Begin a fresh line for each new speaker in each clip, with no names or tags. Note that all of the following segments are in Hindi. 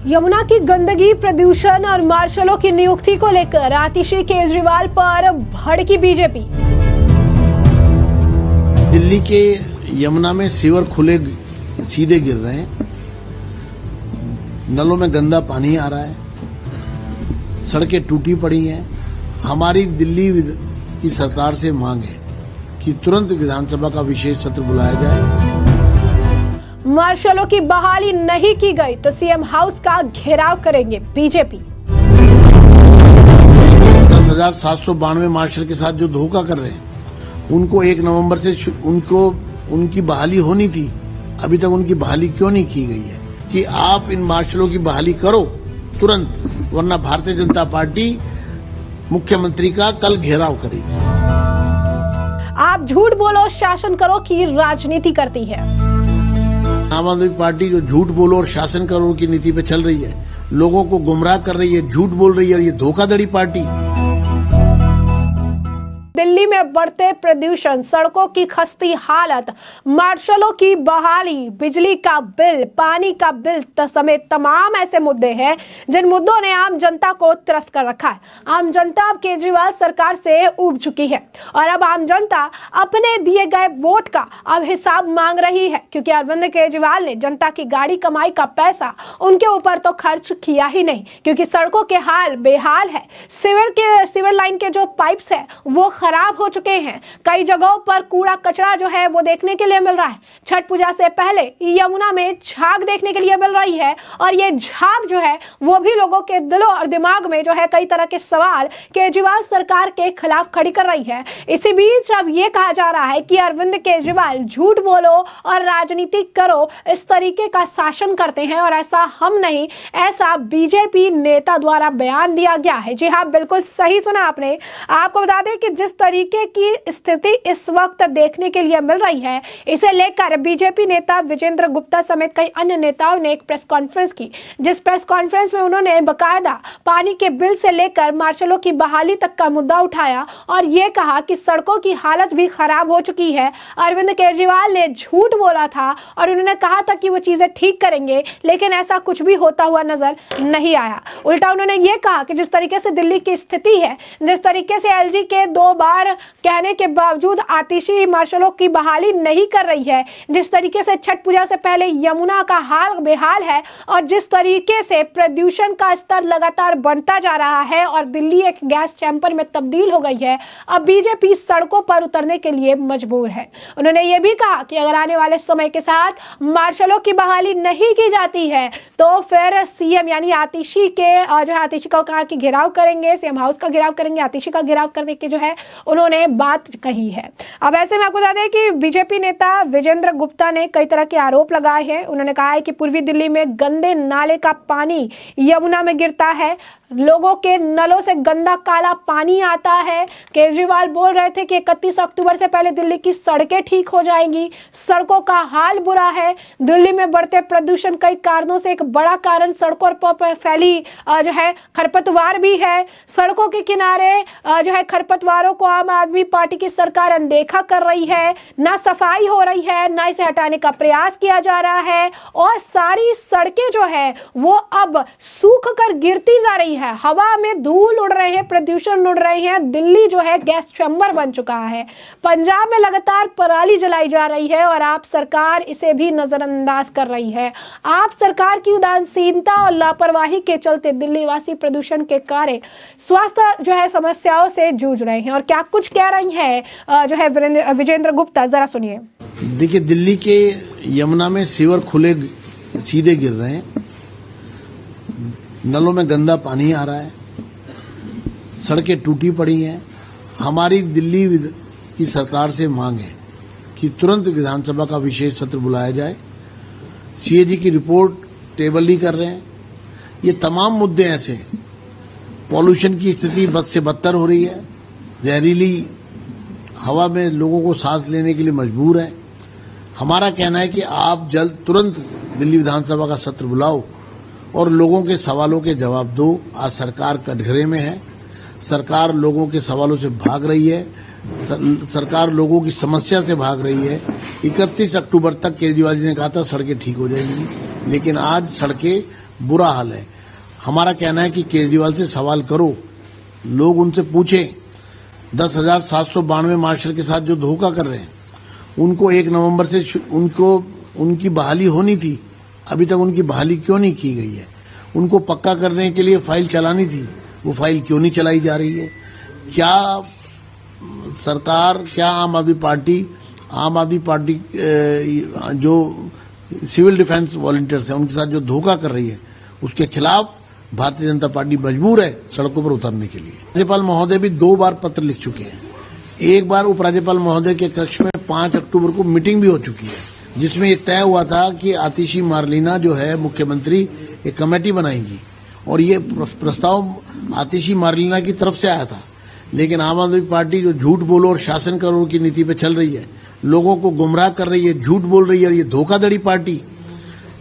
यमुना की गंदगी, प्रदूषण और मार्शलों की नियुक्ति को लेकर आतिशी केजरीवाल पर भड़की बीजेपी।
दिल्ली के यमुना में सीवर खुले सीधे गिर रहे हैं, नलों में गंदा पानी आ रहा है, सड़कें टूटी पड़ी हैं। हमारी दिल्ली की सरकार से मांग है कि तुरंत विधानसभा का विशेष सत्र बुलाया जाए।
मार्शलों की बहाली नहीं की गई तो सीएम हाउस का घेराव करेंगे बीजेपी।
10,792 मार्शल के साथ जो धोखा कर रहे हैं, उनको 1 नवंबर से उनकी बहाली होनी थी। अभी तक उनकी बहाली क्यों नहीं की गई है? कि आप इन मार्शलों की बहाली करो तुरंत, वरना भारतीय जनता पार्टी मुख्यमंत्री का कल घेराव करेगी।
आप झूठ बोलो, शासन करो की राजनीति करती है।
आम आदमी पार्टी जो झूठ बोलो और शासन करो की नीति पे चल रही है, लोगों को गुमराह कर रही है, झूठ बोल रही है, और ये धोखाधड़ी पार्टी।
दिल्ली में बढ़ते प्रदूषण, सड़कों की खस्ती हालत, मार्शलों की बहाली, बिजली का बिल, पानी का बिल समेत तमाम ऐसे मुद्दे हैं जिन मुद्दों ने आम जनता को त्रस्त कर रखा है। आम जनता अब केजरीवाल सरकार से ऊब चुकी है और अब आम जनता अपने दिए गए वोट का अब हिसाब मांग रही है, क्योंकि अरविंद केजरीवाल ने जनता की गाड़ी कमाई का पैसा उनके ऊपर तो खर्च किया ही नहीं, क्योंकि सड़कों के हाल बेहाल है। सीवर लाइन के जो पाइप्स है वो खराब हो चुके हैं। कई जगहों पर कूड़ा कचरा जो है वो देखने के लिए मिल रहा है। छठ पूजा से पहले यमुना में झाग देखने के लिए मिल रही है और ये झाग जो है वो भी लोगों के दिलों और दिमाग में जो है कई तरह के सवाल केजरीवाल सरकार के खिलाफ खड़ी कर रही है। इसी बीच अब ये कहा जा रहा है कि अरविंद केजरीवाल झूठ बोलो और राजनीति करो इस तरीके का शासन करते हैं, और ऐसा हम नहीं, ऐसा बीजेपी नेता द्वारा बयान दिया गया है। जी हाँ, बिल्कुल सही सुना आपने। आपको बता दें कि जिस तरीके की स्थिति इस वक्त देखने के लिए मिल रही है, इसे लेकर बीजेपी नेता विजेंद्र गुप्ता समेत कई अन्य नेताओं ने एक प्रेस कॉन्फ्रेंस की, जिस प्रेस कॉन्फ्रेंस में उन्होंने बकायदा पानी के बिल से लेकर मार्शलों की बहाली तक का मुद्दा उठाया और ये कहा कि सड़कों की हालत भी खराब हो चुकी है। अरविंद केजरीवाल ने झूठ बोला था और उन्होंने कहा था कि वो चीजें ठीक करेंगे, लेकिन ऐसा कुछ भी होता हुआ नजर नहीं आया। उल्टा उन्होंने ये कहा कि जिस तरीके से दिल्ली की स्थिति है, जिस तरीके से एलजी के 2 बार कहने के बावजूद आतिशी मार्शलों की बहाली नहीं कर रही है, जिस तरीके से छठ पूजा से पहले यमुना का हाल बेहाल है, और जिस तरीके से प्रदूषण का स्तर लगातार बढ़ता जा रहा है और दिल्ली एक गैस चैम्बर में तब्दील हो गई है, अब बीजेपी सड़कों पर उतरने के लिए मजबूर है। उन्होंने ये भी कहा कि अगर आने वाले समय के साथ मार्शलों की बहाली नहीं की जाती है तो फिर सीएम यानी आतिशी के जो है आतिशी को कहा कि घेराव करेंगे, सीएम हाउस का घेराव करेंगे, आतिशी का घेराव करने की जो है उन्होंने बात कही है। अब ऐसे में आपको बता दें कि बीजेपी नेता विजेंद्र गुप्ता ने कई तरह के आरोप लगाए हैं। उन्होंने कहा है कि पूर्वी दिल्ली में गंदे नाले का पानी यमुना में गिरता है, लोगों के नलों से गंदा काला पानी आता है। केजरीवाल बोल रहे थे कि 31 अक्टूबर से पहले दिल्ली की सड़कें ठीक हो जाएंगी। सड़कों का हाल बुरा है। दिल्ली में बढ़ते प्रदूषण कई कारणों से एक बड़ा कारण सड़कों पर फैली जो है खरपतवार भी है। सड़कों के किनारे जो है खरपतवारों को आम आदमी पार्टी की सरकार अनदेखा कर रही है, ना सफाई हो रही है, ना इसे हटाने का प्रयास किया जा रहा है, और सारी सड़कें जो है वो अब सूख कर गिरती जा रही है। हवा में धूल उड़ रहे हैं, प्रदूषण उड़ रहे हैं। दिल्ली जो है गैस चैम्बर बन चुका है। पंजाब में लगातार पराली जलाई जा रही है और आप सरकार इसे भी नजरअंदाज कर रही है। आप सरकार की उदासीनता और लापरवाही के चलते दिल्ली वासी प्रदूषण के कारण स्वास्थ्य जो है समस्याओं से जूझ रहे हैं। और क्या कुछ कह रही है जो है विजेंद्र गुप्ता, जरा सुनिए।
देखिए, दिल्ली के यमुना में सीवर खुले सीधे गिर रहे हैं, नलों में गंदा पानी आ रहा है, सड़कें टूटी पड़ी हैं। हमारी दिल्ली की सरकार से मांग है कि तुरंत विधानसभा का विशेष सत्र बुलाया जाए। सीएजी की रिपोर्ट टेबल नहीं कर रहे हैं। ये तमाम मुद्दे ऐसे हैं। पॉल्यूशन की स्थिति बद से बदतर हो रही है। जहरीली हवा में लोगों को सांस लेने के लिए मजबूर है। हमारा कहना है कि आप तुरंत दिल्ली विधानसभा का सत्र बुलाओ और लोगों के सवालों के जवाब दो। आज सरकार कटघरे में है। सरकार लोगों के सवालों से भाग रही है। सरकार लोगों की समस्या से भाग रही है। 31 अक्टूबर तक केजरीवाल जी ने कहा था सड़कें ठीक हो जाएंगी, लेकिन आज सड़कें बुरा हाल है। हमारा कहना है कि केजरीवाल से सवाल करो, लोग उनसे पूछें 10,792 मार्शल के साथ जो धोखा कर रहे हैं, उनको 1 नवंबर से उनकी बहाली होनी थी, अभी तक उनकी बहाली क्यों नहीं की गई है? उनको पक्का करने के लिए फाइल चलानी थी, वो फाइल क्यों नहीं चलाई जा रही है? क्या सरकार, क्या आम आदमी पार्टी जो सिविल डिफेंस वॉलंटियर्स हैं उनके साथ जो धोखा कर रही है, उसके खिलाफ भारतीय जनता पार्टी मजबूर है सड़कों पर उतरने के लिए। राज्यपाल महोदय भी 2 बार पत्र लिख चुके हैं। एक बार उपराज्यपाल महोदय के कक्ष में 5 अक्टूबर को मीटिंग भी हो चुकी है, जिसमें ये तय हुआ था कि आतिशी मार्लिना जो है मुख्यमंत्री एक कमेटी बनाएंगी, और ये प्रस्ताव आतिशी मार्लिना की तरफ से आया था। लेकिन आम आदमी पार्टी जो झूठ बोलो और शासन करो की नीति पे चल रही है, लोगों को गुमराह कर रही है, झूठ बोल रही है, और ये धोखाधड़ी पार्टी,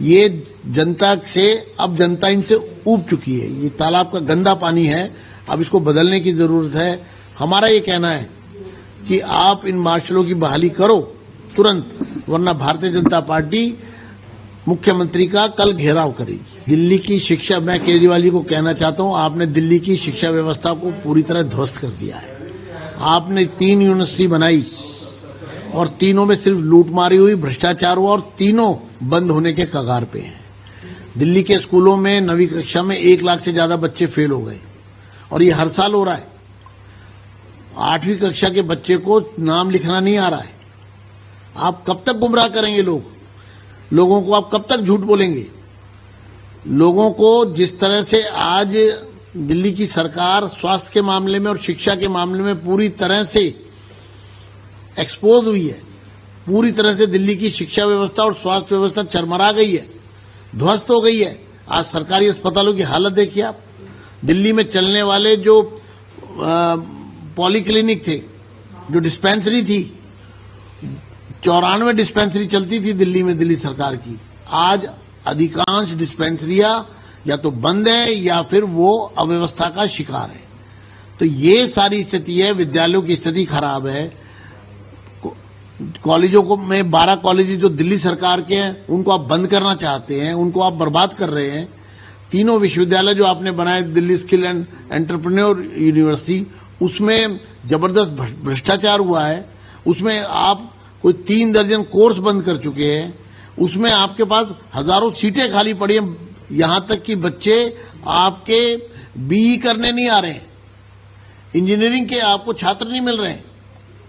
ये जनता से, अब जनता इनसे ऊब चुकी है। ये तालाब का गंदा पानी है, अब इसको बदलने की जरूरत है। हमारा ये कहना है कि आप इन मार्शलों की बहाली करो तुरंत, वरना भारतीय जनता पार्टी मुख्यमंत्री का कल घेराव करेगी। दिल्ली की शिक्षा, मैं केजरीवाल जी को कहना चाहता हूं, आपने दिल्ली की शिक्षा व्यवस्था को पूरी तरह ध्वस्त कर दिया है। आपने 3 यूनिवर्सिटी बनाई और तीनों में सिर्फ लूटमारी हुई, भ्रष्टाचार हुआ, और तीनों बंद होने के कगार पे हैं। दिल्ली के स्कूलों में 9वीं कक्षा में 1 लाख से ज्यादा बच्चे फेल हो गए, और ये हर साल हो रहा है। 8वीं कक्षा के बच्चे को नाम लिखना नहीं आ रहा है। आप कब तक गुमराह करेंगे लोगों को? आप कब तक झूठ बोलेंगे लोगों को? जिस तरह से आज दिल्ली की सरकार स्वास्थ्य के मामले में और शिक्षा के मामले में पूरी तरह से एक्सपोज हुई है, पूरी तरह से दिल्ली की शिक्षा व्यवस्था और स्वास्थ्य व्यवस्था चरमरा गई है, ध्वस्त हो गई है। आज सरकारी अस्पतालों की हालत देखिए आप। दिल्ली में चलने वाले जो पॉलीक्लिनिक थे, जो डिस्पेंसरी थी, 94 डिस्पेंसरी चलती थी दिल्ली में, दिल्ली सरकार की, आज अधिकांश डिस्पेंसरियां या तो बंद है या फिर वो अव्यवस्था का शिकार है। तो ये सारी स्थिति है। विद्यालयों की स्थिति खराब है। कॉलेजों को में 12 कॉलेज जो दिल्ली सरकार के हैं उनको आप बंद करना चाहते हैं, उनको आप बर्बाद कर रहे हैं। तीनों विश्वविद्यालय जो आपने बनाए, Delhi skill and entrepreneur university, उसमें जबरदस्त भ्रष्टाचार हुआ है। उसमें आप कोई 3 दर्जन कोर्स बंद कर चुके हैं। उसमें आपके पास हजारों सीटें खाली पड़ी हैं, यहां तक कि बच्चे आपके बीई करने नहीं आ रहे हैं, इंजीनियरिंग के आपको छात्र नहीं मिल रहे हैं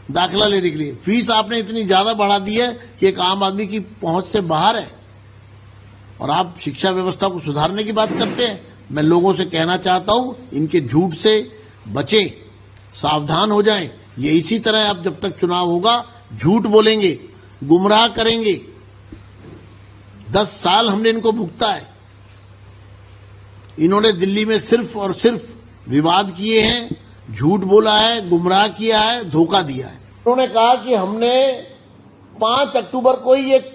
दाखिला लेने के लिए। फीस आपने इतनी ज्यादा बढ़ा दी है कि एक आम आदमी की पहुंच से बाहर है, और आप शिक्षा व्यवस्था को सुधारने की बात करते हैं। मैं लोगों से कहना चाहता हूं, इनके झूठ से बचें, सावधान हो जाएं। ये इसी तरह अब जब तक चुनाव होगा झूठ बोलेंगे, गुमराह करेंगे। 10 साल हमने इनको भुगता है। इन्होंने दिल्ली में सिर्फ और सिर्फ विवाद किए हैं, झूठ बोला है, गुमराह किया है, धोखा दिया है। उन्होंने कहा कि हमने 5 अक्टूबर को ही एक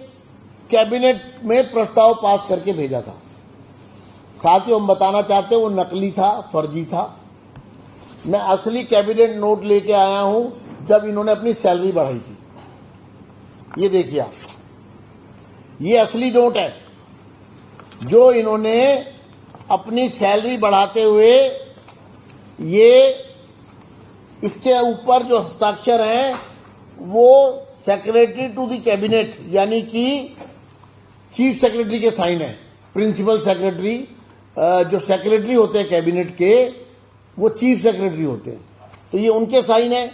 कैबिनेट में प्रस्ताव पास करके भेजा था। साथियों, हम बताना चाहते हैं वो नकली था, फर्जी था। मैं असली कैबिनेट नोट लेके आया हूं जब इन्होंने अपनी सैलरी बढ़ाई थी। ये देखिए आप, ये असली नोट है जो इन्होंने अपनी सैलरी बढ़ाते हुए, ये इसके ऊपर जो हस्ताक्षर हैं वो सेक्रेटरी टू द कैबिनेट यानी कि चीफ सेक्रेटरी के साइन है। प्रिंसिपल सेक्रेटरी, जो सेक्रेटरी होते हैं कैबिनेट के, वो चीफ सेक्रेटरी होते हैं, तो ये उनके साइन है।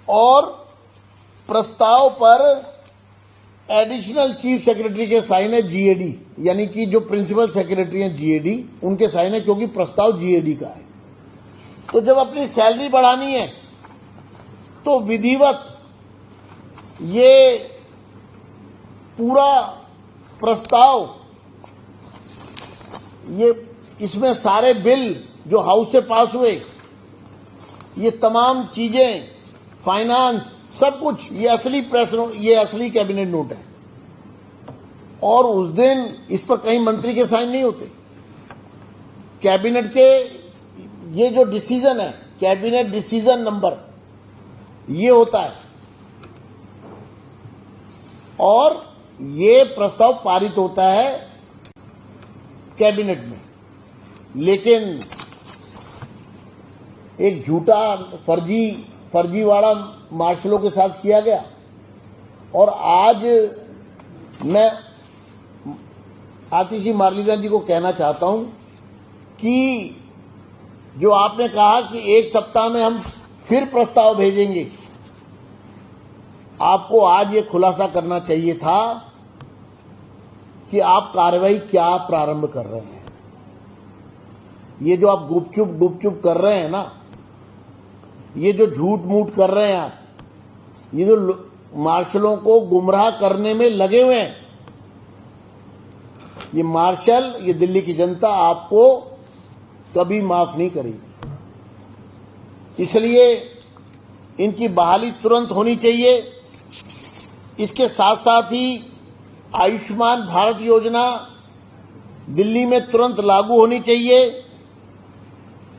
और प्रस्ताव पर एडिशनल चीफ सेक्रेटरी के साइन है, जीएडी, यानी कि जो प्रिंसिपल सेक्रेटरी हैं जीएडी, उनके साइन है, क्योंकि प्रस्ताव जीएडी का है। तो जब अपनी सैलरी बढ़ानी है तो विधिवत ये पूरा प्रस्ताव, ये इसमें सारे बिल जो हाउस से पास हुए, ये तमाम चीजें, फाइनेंस, सब कुछ, ये असली प्रेस नोट, ये असली कैबिनेट नोट है। और उस दिन इस पर कहीं मंत्री के साइन नहीं होते। कैबिनेट के ये जो डिसीजन है, कैबिनेट डिसीजन नंबर, ये होता है, और ये प्रस्ताव पारित होता है कैबिनेट में, लेकिन एक झूठा फर्जीवाड़ा मार्शलों के साथ किया गया। और आज मैं आतिशी मारलीना जी को कहना चाहता हूं कि जो आपने कहा कि एक सप्ताह में हम फिर प्रस्ताव भेजेंगे, आपको आज ये खुलासा करना चाहिए था कि आप कार्रवाई क्या प्रारंभ कर रहे हैं। ये जो आप गुपचुप कर रहे हैं ना, ये जो झूठ मूठ कर रहे हैं आप, ये जो मार्शलों को गुमराह करने में लगे हुए हैं, ये मार्शल, ये दिल्ली की जनता आपको कभी माफ नहीं करेगी। इसलिए इनकी बहाली तुरंत होनी चाहिए। इसके साथ साथ ही आयुष्मान भारत योजना दिल्ली में तुरंत लागू होनी चाहिए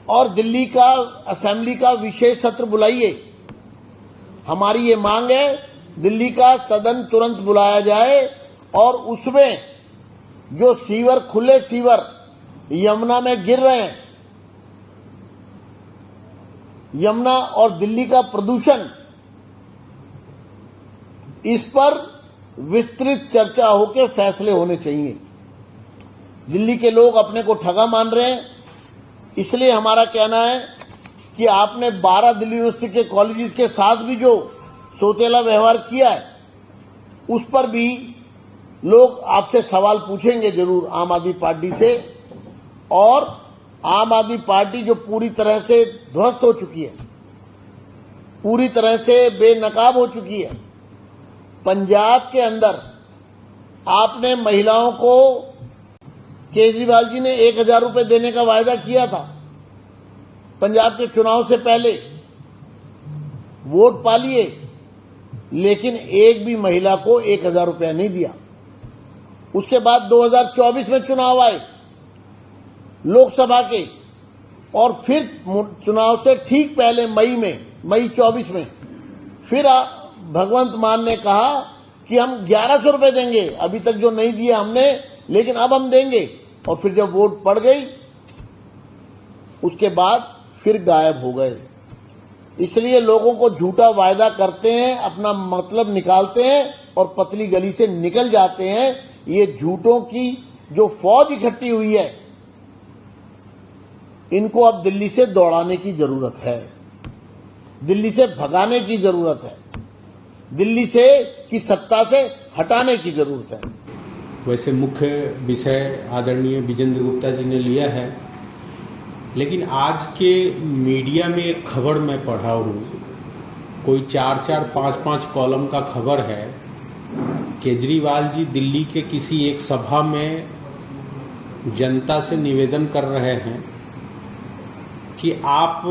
और दिल्ली का असेंबली का विशेष सत्र बुलाइए। हमारी ये मांग है, दिल्ली का सदन तुरंत बुलाया जाए और उसमें जो सीवर, खुले सीवर यमुना में गिर रहे हैं, यमुना और दिल्ली का प्रदूषण, इस पर विस्तृत चर्चा होकर फैसले होने चाहिए। दिल्ली के लोग अपने को ठगा मान रहे हैं, इसलिए हमारा कहना है कि आपने 12 दिल्ली यूनिवर्सिटी के कॉलेजेस के साथ भी जो सौतेला व्यवहार किया है, उस पर भी लोग आपसे सवाल पूछेंगे जरूर, आम आदमी पार्टी से। और आम आदमी पार्टी जो पूरी तरह से ध्वस्त हो चुकी है, पूरी तरह से बेनकाब हो चुकी है। पंजाब के अंदर आपने महिलाओं को, केजरीवाल जी ने 1000 रुपए देने का वायदा किया था पंजाब के चुनाव से पहले, वोट पा लिए, लेकिन एक भी महिला को 1000 रुपया नहीं दिया। उसके बाद 2024 में चुनाव आए लोकसभा के, और फिर चुनाव से ठीक पहले मई 24 में फिर भगवंत मान ने कहा कि हम 1100 रुपए देंगे, अभी तक जो नहीं दिया हमने, लेकिन अब हम देंगे। और फिर जब वोट पड़ गई, उसके बाद फिर गायब हो गए। इसलिए लोगों को झूठा वायदा करते हैं, अपना मतलब निकालते हैं और पतली गली से निकल जाते हैं। ये झूठों की जो फौज इकट्ठी हुई है, इनको अब दिल्ली से दौड़ाने की जरूरत है, दिल्ली से भगाने की जरूरत है, दिल्ली से की सत्ता से हटाने की जरूरत है।
वैसे मुख्य विषय आदरणीय विजेंद्र गुप्ता जी ने लिया है, लेकिन आज के मीडिया में एक खबर मैं पढ़ा हूं, कोई 4-4, 5-5 कॉलम का खबर है। केजरीवाल जी दिल्ली के किसी एक सभा में जनता से निवेदन कर रहे हैं कि आप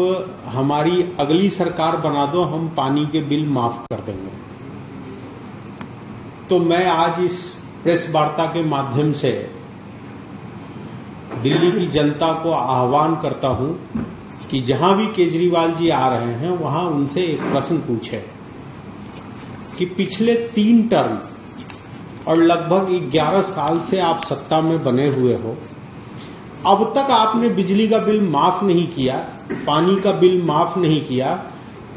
हमारी अगली सरकार बना दो, हम पानी के बिल माफ कर देंगे। तो मैं आज इस प्रेस वार्ता के माध्यम से दिल्ली की जनता को आह्वान करता हूं कि जहां भी केजरीवाल जी आ रहे हैं, वहां उनसे एक प्रश्न पूछे कि पिछले 3 टर्म और लगभग 11 साल से आप सत्ता में बने हुए हो, अब तक आपने बिजली का बिल माफ नहीं किया, पानी का बिल माफ नहीं किया,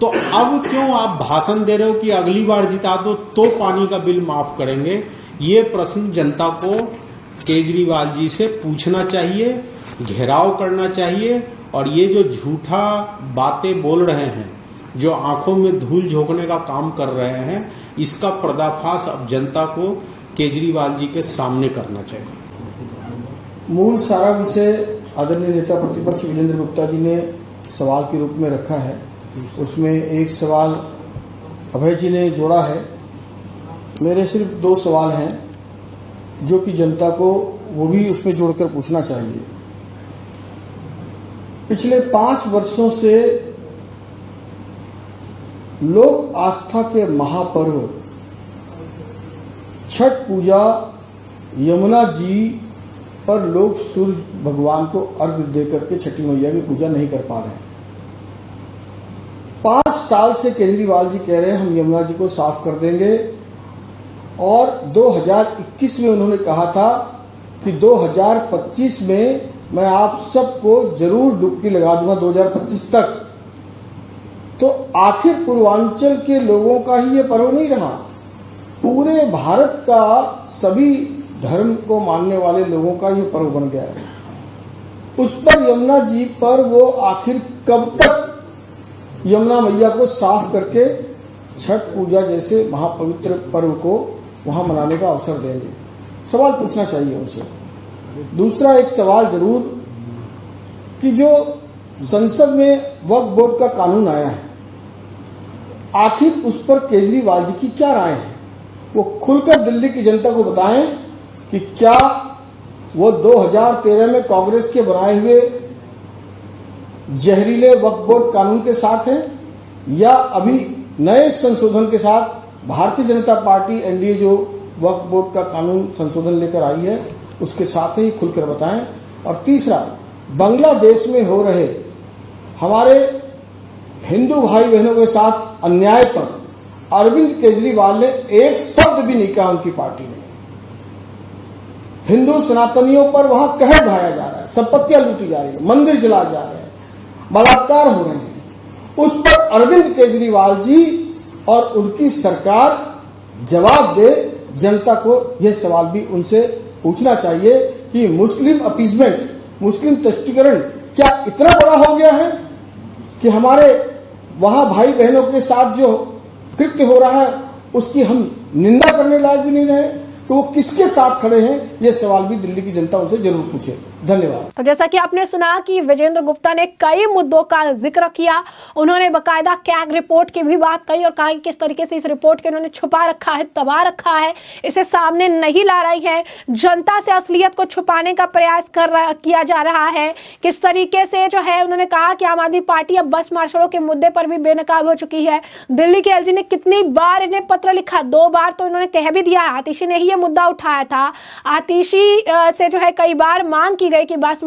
तो अब क्यों आप भाषण दे रहे हो कि अगली बार जिता दो तो पानी का बिल माफ करेंगे? ये प्रश्न जनता को केजरीवाल जी से पूछना चाहिए, घेराव करना चाहिए। और ये जो झूठा बातें बोल रहे हैं, जो आंखों में धूल झोंकने का काम कर रहे हैं, इसका पर्दाफाश अब जनता को केजरीवाल जी के सामने करना चाहिए।
मूल सारा विषय आदरणीय नेता प्रतिपक्ष विजेंद्र गुप्ता जी ने सवाल के रूप में रखा है। उसमें एक सवाल अभय जी ने जोड़ा है। मेरे सिर्फ 2 सवाल हैं जो कि जनता को वो भी उसमें जोड़कर पूछना चाहिए। पिछले 5 वर्षों से लोक आस्था के महापर्व छठ पूजा यमुना जी पर लोग सूर्य भगवान को अर्घ्य देकर के छठी मैया की पूजा नहीं कर पा रहे हैं। 5 साल से केजरीवाल जी कह रहे हैं हम यमुना जी को साफ कर देंगे, और 2021 में उन्होंने कहा था कि 2025 में मैं आप सबको जरूर डुबकी लगा दूंगा 2025 तक। तो आखिर पूर्वांचल के लोगों का ही ये पर्व नहीं रहा, पूरे भारत का सभी धर्म को मानने वाले लोगों का ये पर्व बन गया है। उस पर यमुना जी पर वो आखिर कब तक यमुना मैया को साफ करके छठ पूजा जैसे महापवित्र पर्व को वहां मनाने का अवसर देंगे? सवाल पूछना चाहिए उनसे। दूसरा एक सवाल जरूर कि जो संसद में वक्फ बोर्ड का कानून आया है, आखिर उस पर केजरीवाल जी की क्या राय है? वो खुलकर दिल्ली की जनता को बताएं कि क्या वो 2013 में कांग्रेस के बनाए हुए जहरीले वक्फ बोर्ड कानून के साथ हैं या अभी नए संशोधन के साथ भारतीय जनता पार्टी एनडीए जो वक्फ बोर्ड का कानून संशोधन लेकर आई है उसके साथ ही खुलकर बताएं। और तीसरा, बांग्लादेश में हो रहे हमारे हिंदू भाई बहनों के साथ अन्याय पर अरविंद केजरीवाल ने एक शब्द भी नहीं कहा। उनकी पार्टी ने हिंदू सनातनियों पर वहां कहर ढाया जा रहा है, संपत्तियां लूटी जा रही है, मंदिर जलाए जा रहे हैं, बलात्कार हो रहे हैं। उस पर अरविंद केजरीवाल जी और उनकी सरकार जवाब दे। जनता को यह सवाल भी उनसे पूछना चाहिए कि मुस्लिम अपीजमेंट, मुस्लिम तुष्टीकरण क्या इतना बड़ा हो गया है कि हमारे वहां भाई बहनों के साथ जो कृत्य हो रहा है उसकी हम निंदा करने लायक भी नहीं रहे? तो वो किसके साथ खड़े हैं, ये सवाल भी दिल्ली की जनता उनसे जरूर पूछे। धन्यवाद।
तो जैसा कि आपने सुना कि विजेंद्र गुप्ता ने कई मुद्दों का जिक्र किया, उन्होंने बकायदा कैग रिपोर्ट की भी बात कही और कहा कि किस तरीके से इस रिपोर्ट के उन्होंने छुपा रखा है, दबा रखा है, इसे सामने नहीं ला रही है, जनता से असलियत को छुपाने का प्रयास किया जा रहा है। किस तरीके से जो है उन्होंने कहा कि आम आदमी पार्टी अब बस मार्शलों के मुद्दे पर भी बेनकाब हो चुकी है। दिल्ली के एलजी ने कितनी बार इन्हें पत्र लिखा, 2 बार तो इन्होंने कह भी दिया। आतिशी ने ही ये मुद्दा उठाया था। आतिशी से जो है कई बार मांग की गई कि बस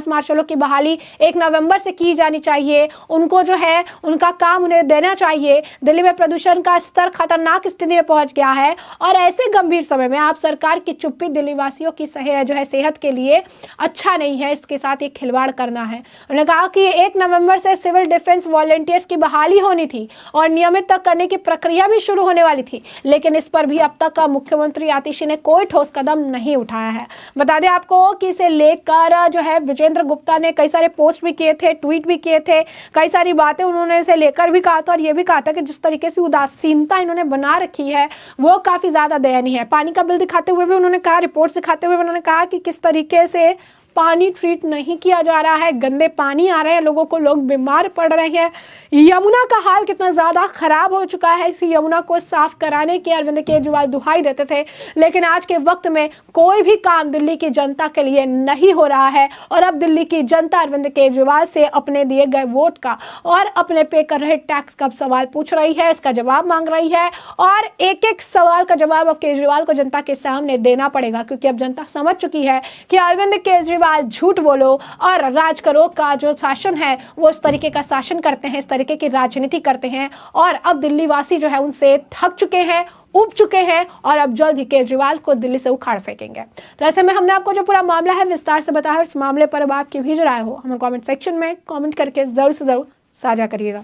मार्शलों की बहाली 1 नवंबर से की जानी चाहिए, उनको जो है उनका काम उन्हें देना चाहिए। दिल्ली में प्रदूषण का स्तर खतरनाक स्थिति में पहुंच गया है और ऐसे गंभीर समय में आप सरकार की चुप्पी दिल्ली वासियों की सेहत के लिए अच्छा नहीं है, इसके साथ एक खिलवाड़ करना है। उन्होंने कहा कि 1 नवंबर से सिविल डिफेंस वॉलंटियर्स की बहाली होनी थी और नियमित तक करने की प्रक्रिया भी शुरू होने वाली थी, लेकिन इस पर भी अब तक का मुख्यमंत्री आतिशी ने कोई ठोस कदम नहीं उठाया है। बता दें आपको कि इसे लेकर जो है विजेंद्र गुप्ता ने कई सारे पोस्ट भी किए थे, ट्वीट भी किए थे, कई सारी बातें उन्होंने इसे लेकर भी कहा था और ये भी कहा था कि जिस तरीके से उदासीनता इन्होंने बना रखी है वो काफी ज्यादा दयनीय है। पानी का बिल दिखाते हुए भी उन्होंने कहा, रिपोर्ट दिखाते हुए उन्होंने कहा कि किस तरीके से पानी ट्रीट नहीं किया जा रहा है, गंदे पानी आ रहे हैं लोगों को, लोग बीमार पड़ रहे हैं। यमुना का हाल कितना ज्यादा खराब हो चुका है, इसी यमुना को साफ कराने की अरविंद केजरीवाल दुहाई देते थे, लेकिन आज के वक्त में कोई भी काम दिल्ली की जनता के लिए नहीं हो रहा है और अब दिल्ली की जनता अरविंद केजरीवाल से अपने दिए गए वोट का और अपने पे कर रहे टैक्स का सवाल पूछ रही है, इसका जवाब मांग रही है और एक एक सवाल का जवाब अब केजरीवाल को जनता के सामने देना पड़ेगा, क्योंकि अब जनता समझ चुकी है कि अरविंद केजरीवाल झूठ बोलो और राज करो का जो शासन है वो इस तरीके का शासन करते हैं, इस तरीके की राजनीति करते हैं और अब दिल्ली वासी जो है उनसे थक चुके हैं, उब चुके हैं और अब जल्द ही केजरीवाल को दिल्ली से उखाड़ फेंकेंगे। तो ऐसे में हमने आपको जो पूरा मामला है विस्तार से बताया, इस मामले पर अब आपकी भी जो राय हो हमें कमेंट सेक्शन में कमेंट करके जरूर से जरूर साझा करिएगा।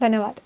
धन्यवाद।